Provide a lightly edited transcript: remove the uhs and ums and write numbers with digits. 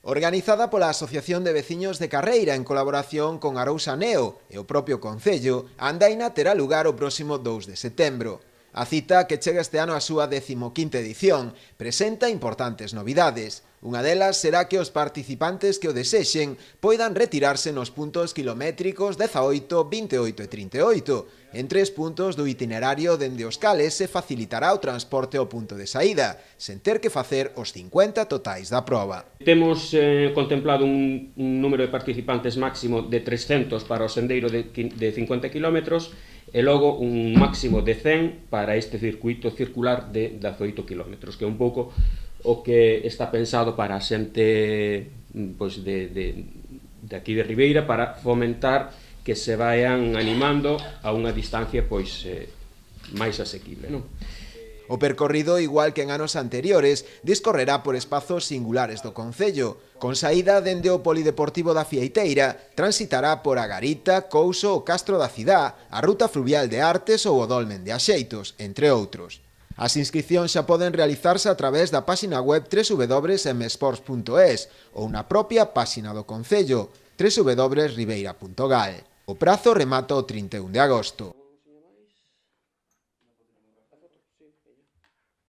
Organizada pola Asociación de Veciños de Carreira en colaboración con Arousa Neo e o propio Concello, a andaina terá lugar o próximo 2 de setembro. A cita, que chega este ano a súa 15ª edición, presenta importantes novidades. Unha delas será que os participantes que o desexen poidan retirarse nos puntos kilométricos 18, 28 e 38, en 3 puntos do itinerario dende os cales se facilitará o transporte ao punto de saída, sen ter que facer os 50 totais da proba. Temos contemplado un número de participantes máximo de 300 para o sendeiro de 50 km e logo un máximo de 100 para este circuito circular de 18 km, que é un pouco o que está pensado para a xente pois, de aquí de Ribeira, para fomentar que se vayan animando a unha distancia pois, máis asequible, non? O percorrido, igual que en anos anteriores, discorrerá por espazos singulares do Concello. Con saída dende o Polideportivo da Fieiteira, transitará por a Garita, Couso, o Castro da Cidá, a Ruta Fluvial de Artes ou o Dolmen de Axeitos, entre outros. As inscripcións xa poden realizarse a través da páxina web www.msports.es ou na propia páxina do Concello, www.ribeira.gal. O prazo remata o 31 de agosto.